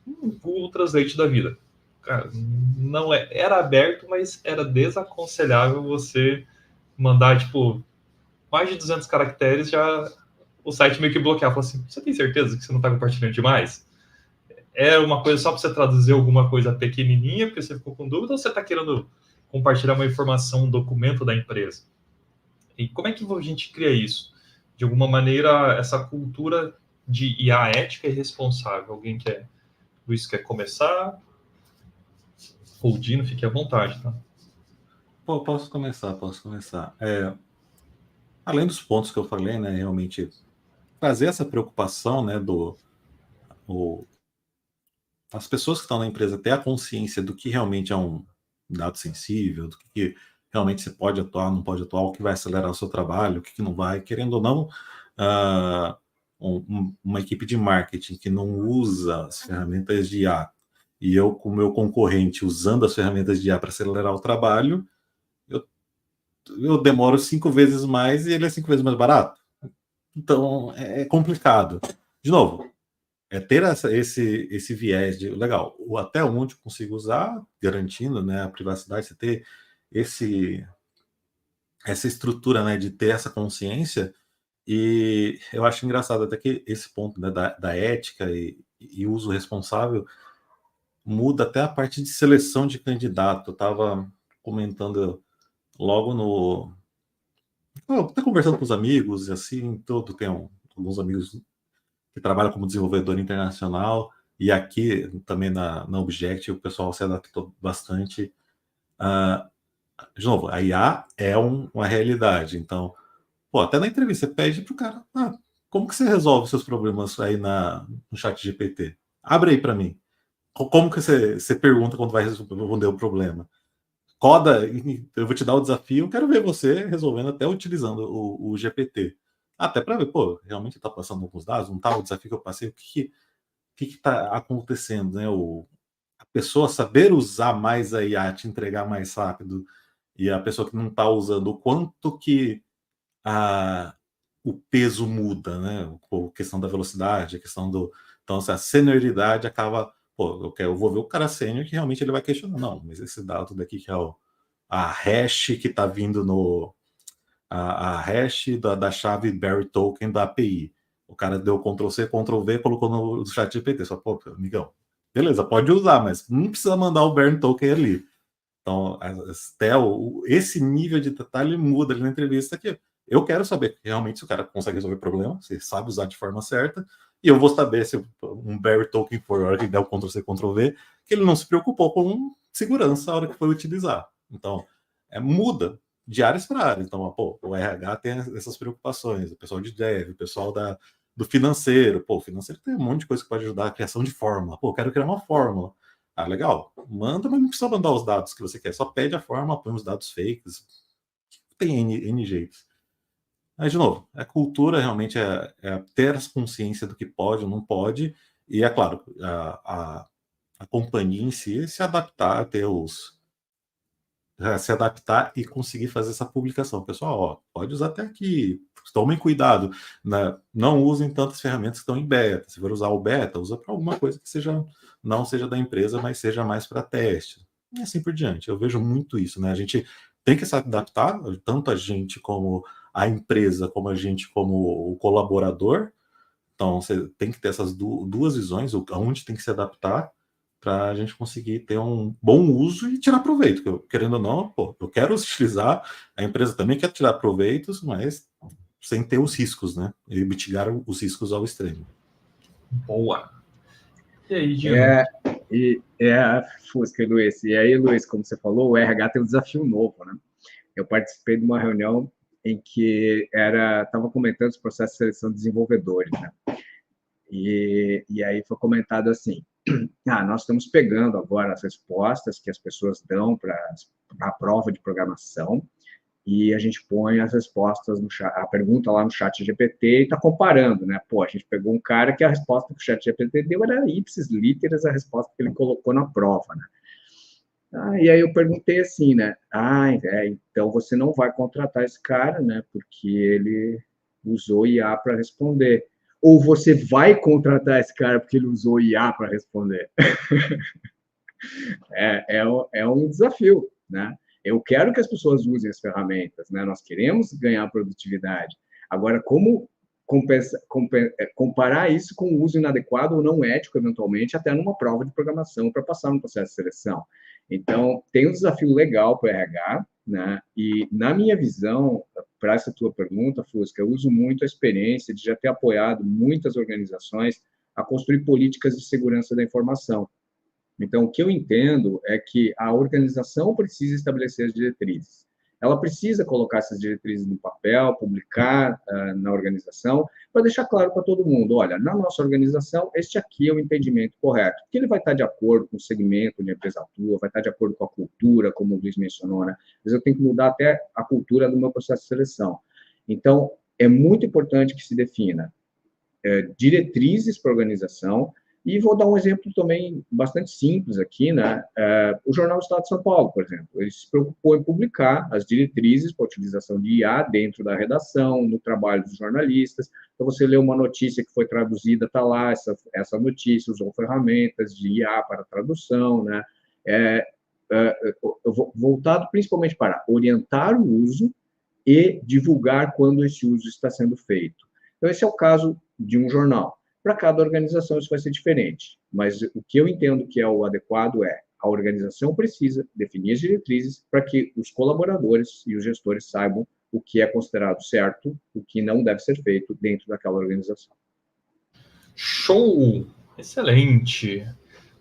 [SPEAKER 1] Google Translate da vida. Cara, não era aberto, mas era desaconselhável você mandar, tipo, mais de 200 caracteres, já o site meio que bloqueava. Falava assim, você tem certeza que você não está compartilhando demais? É uma coisa só para você traduzir alguma coisa pequenininha, porque você ficou com dúvida, ou você está querendo compartilhar uma informação, um documento da empresa? E como é que a gente cria isso? De alguma maneira, essa cultura de IA ética e responsável. Alguém quer? Luiz, quer começar? Ou Dino, fique à vontade, tá?
[SPEAKER 3] Posso começar. Além dos pontos que eu falei, né, realmente trazer essa preocupação, né, as pessoas que estão na empresa ter a consciência do que realmente é um dado sensível, do que realmente você pode atuar, não pode atuar, o que vai acelerar o seu trabalho, o que não vai, querendo ou não, uma equipe de marketing que não usa as ferramentas de IA e eu, com o meu concorrente, usando as ferramentas de IA para acelerar o trabalho, eu demoro 5 vezes mais e ele é 5 vezes mais barato. Então, é complicado. De novo, ter esse viés de, legal, até onde eu consigo usar, garantindo, né, a privacidade, você ter essa estrutura, né, de ter essa consciência. E eu acho engraçado até que esse ponto, né, da ética e uso responsável muda até a parte de seleção de candidato. Eu estava comentando logo Tá conversando com os amigos, e assim, tem alguns amigos que trabalham como desenvolvedor internacional, e aqui também na Object o pessoal se adaptou bastante. De novo, a IA é uma realidade, então, pô, até na entrevista você pede pro cara, como que você resolve seus problemas aí no chat GPT? Abre aí para mim. Como que você pergunta quando vai responder o problema? Coda, eu vou te dar o desafio, quero ver você resolvendo até utilizando o GPT. Até para ver, pô, realmente está passando alguns dados, não tá o desafio que eu passei, o que está acontecendo, né? A pessoa saber usar mais a IA, te entregar mais rápido, e a pessoa que não está usando, o quanto que o peso muda, né? A questão da velocidade, a questão do... Então, a senioridade acaba... Pô, eu vou ver o cara sênior que realmente ele vai questionar. Não, mas esse dado daqui que é a hash que está vindo a hash da chave Berry Token da API. O cara deu Ctrl+C, Ctrl+V, colocou no chat GPT. Só, pô, amigão, beleza, pode usar, mas não precisa mandar o Berry Token ali. Então, até esse nível de detalhe muda ali na entrevista que eu quero saber realmente se o cara consegue resolver o problema, se sabe usar de forma certa, e eu vou saber se um Berry Token for a hora que der o Ctrl+C, Ctrl+V, que ele não se preocupou com segurança na hora que foi utilizar. Então, muda de áreas para áreas. Então, pô, o RH tem essas preocupações, o pessoal de dev, o pessoal do financeiro. Pô, o financeiro tem um monte de coisa que pode ajudar a criação de fórmula. Pô, eu quero criar uma fórmula. Legal. Manda, mas não precisa mandar os dados que você quer. Só pede a fórmula, põe os dados fakes. Tem N jeitos. Mas, de novo, a cultura realmente é ter essa consciência do que pode ou não pode. E, é claro, a companhia em si se adaptar, se adaptar e conseguir fazer essa publicação. Pessoal, ó, pode usar até aqui. Tomem cuidado. Né? Não usem tantas ferramentas que estão em beta. Se for usar o beta, usa para alguma coisa que não seja da empresa, mas seja mais para teste. E assim por diante. Eu vejo muito isso. Né? A gente tem que se adaptar, tanto a gente como a empresa, como a gente como o colaborador. Então, você tem que ter essas duas visões, onde tem que se adaptar, para a gente conseguir ter um bom uso e tirar proveito. Querendo ou não, pô, eu quero utilizar, a empresa também quer tirar proveitos, mas sem ter os riscos, né? E mitigar os riscos ao extremo.
[SPEAKER 1] Boa. E aí, Dino?
[SPEAKER 2] Fusca, Luiz. E aí, Luiz, como você falou, o RH tem um desafio novo, né? Eu participei de uma reunião em que estava comentando os processos de seleção de desenvolvedores, né? E aí foi comentado assim, nós estamos pegando agora as respostas que as pessoas dão para a prova de programação e a gente põe as respostas, a pergunta lá no chat GPT e está comparando, né? Pô, a gente pegou um cara que a resposta que o chat GPT deu era ipsis literis a resposta que ele colocou na prova, né? E aí eu perguntei assim, né? Então você não vai contratar esse cara, né? Porque ele usou IA para responder. Ou você vai contratar esse cara porque ele usou IA para responder? É um desafio, né? Eu quero que as pessoas usem as ferramentas, né? Nós queremos ganhar produtividade. Agora, como comparar isso com o uso inadequado ou não ético, eventualmente, até numa prova de programação para passar no processo de seleção? Então, tem um desafio legal para o RH, né? E, na minha visão, para essa tua pergunta, Fusca, eu uso muito a experiência de já ter apoiado muitas organizações a construir políticas de segurança da informação. Então, o que eu entendo é que a organização precisa estabelecer as diretrizes. Ela precisa colocar essas diretrizes no papel, publicar na organização, para deixar claro para todo mundo, olha, na nossa organização, este aqui é o entendimento correto. Porque ele vai estar de acordo com o segmento onde a empresa atua, vai estar de acordo com a cultura, como o Luiz mencionou, né? Mas eu tenho que mudar até a cultura do meu processo de seleção. Então, é muito importante que se defina diretrizes para a organização. E vou dar um exemplo também bastante simples aqui, né? O Jornal do Estado de São Paulo, por exemplo, ele se preocupou em publicar as diretrizes para a utilização de IA dentro da redação, no trabalho dos jornalistas. Então, você lê uma notícia que foi traduzida, está lá, essa notícia usou ferramentas de IA para tradução, né? Voltado principalmente para orientar o uso e divulgar quando esse uso está sendo feito. Então, esse é o caso de um jornal. Para cada organização isso vai ser diferente, mas o que eu entendo que é o adequado é a organização precisa definir as diretrizes para que os colaboradores e os gestores saibam o que é considerado certo, o que não deve ser feito dentro daquela organização.
[SPEAKER 1] Show! Excelente!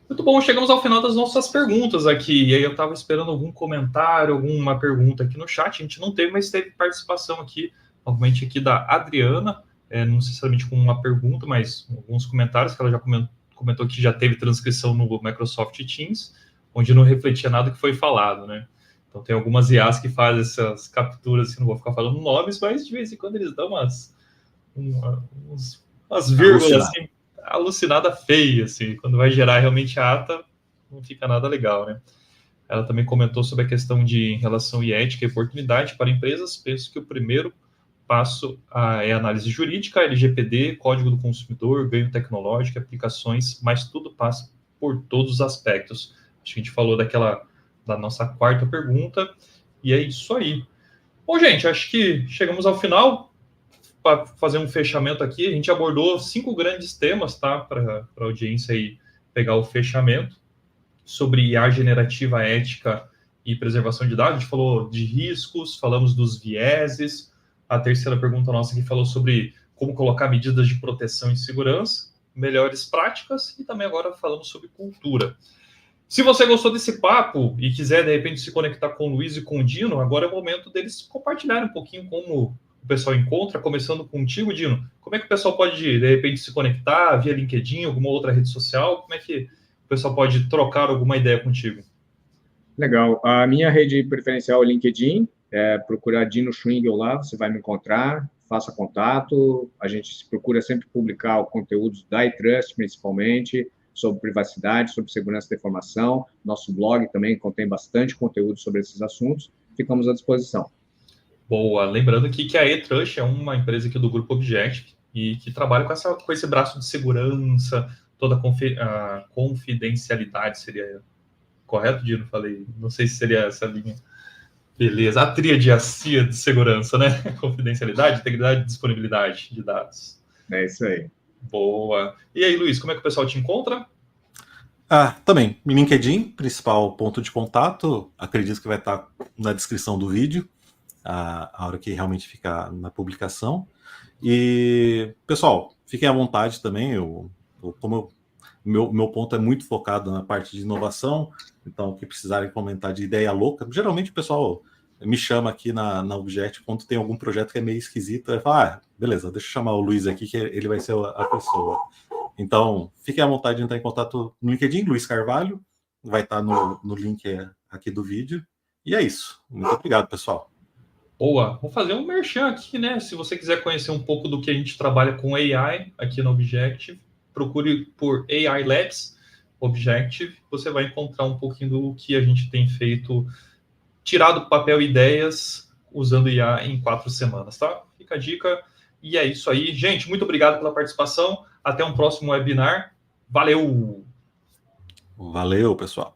[SPEAKER 1] Muito bom, chegamos ao final das nossas perguntas aqui. E aí eu estava esperando algum comentário, alguma pergunta aqui no chat. A gente não teve, mas teve participação aqui, novamente aqui da Adriana, não necessariamente com uma pergunta, mas alguns comentários que ela já comentou que já teve transcrição no Microsoft Teams, onde não refletia nada que foi falado, né? Então tem algumas IAs que fazem essas capturas, assim, não vou ficar falando nomes, mas de vez em quando eles dão umas vírgulas, assim, alucinada feia, assim, quando vai gerar realmente a ata, não fica nada legal, né? Ela também comentou sobre a questão de relação e ética e oportunidade para empresas. Penso que o primeiro passo é análise jurídica, LGPD, Código do Consumidor, ganho tecnológico, aplicações, mas tudo passa por todos os aspectos. Acho que a gente falou da nossa quarta pergunta, e é isso aí. Bom, gente, acho que chegamos ao final. Para fazer um fechamento aqui, a gente abordou 5 grandes temas, tá? Para a audiência aí pegar o fechamento, sobre IA generativa, ética e preservação de dados. A gente falou de riscos, falamos dos vieses. A terceira pergunta nossa aqui falou sobre como colocar medidas de proteção e segurança, melhores práticas, e também agora falamos sobre cultura. Se você gostou desse papo e quiser, de repente, se conectar com o Luiz e com o Dino, agora é o momento deles compartilharem um pouquinho como o pessoal encontra, começando contigo, Dino. Como é que o pessoal pode, de repente, se conectar via LinkedIn, alguma outra rede social? Como é que o pessoal pode trocar alguma ideia contigo?
[SPEAKER 2] Legal. A minha rede preferencial é o LinkedIn. Procurar Dino Schwingel lá, você vai me encontrar, faça contato. A gente procura sempre publicar conteúdos da iTrust, principalmente, sobre privacidade, sobre segurança da informação. Nosso blog também contém bastante conteúdo sobre esses assuntos. Ficamos à disposição.
[SPEAKER 1] Boa. Lembrando aqui que a iTrust é uma empresa aqui do Grupo Objective e que trabalha com esse braço de segurança, toda a confidencialidade seria correto, Dino? Falei, não sei se seria essa linha. Beleza. A tríade ACIA de segurança, né? Confidencialidade, integridade e disponibilidade de dados.
[SPEAKER 2] É isso aí.
[SPEAKER 1] Boa. E aí, Luiz, como é que o pessoal te encontra?
[SPEAKER 3] Também, LinkedIn, principal ponto de contato. Acredito que vai estar na descrição do vídeo, a hora que realmente ficar na publicação. E, pessoal, fiquem à vontade também. Meu ponto é muito focado na parte de inovação, então, que precisarem comentar de ideia louca, geralmente o pessoal me chama aqui na Object quando tem algum projeto que é meio esquisito, aí fala, beleza, deixa eu chamar o Luiz aqui, que ele vai ser a pessoa. Então, fiquem à vontade de entrar em contato no LinkedIn, Luiz Carvalho, vai estar no link aqui do vídeo, e é isso. Muito obrigado, pessoal.
[SPEAKER 1] Boa, vou fazer um merchan aqui, né? Se você quiser conhecer um pouco do que a gente trabalha com AI aqui no Objective, procure por AI Labs Objective, você vai encontrar um pouquinho do que a gente tem feito, tirado do papel ideias, usando IA em 4 semanas, tá? Fica a dica, e é isso aí. Gente, muito obrigado pela participação, até um próximo webinar. Valeu!
[SPEAKER 3] Valeu, pessoal!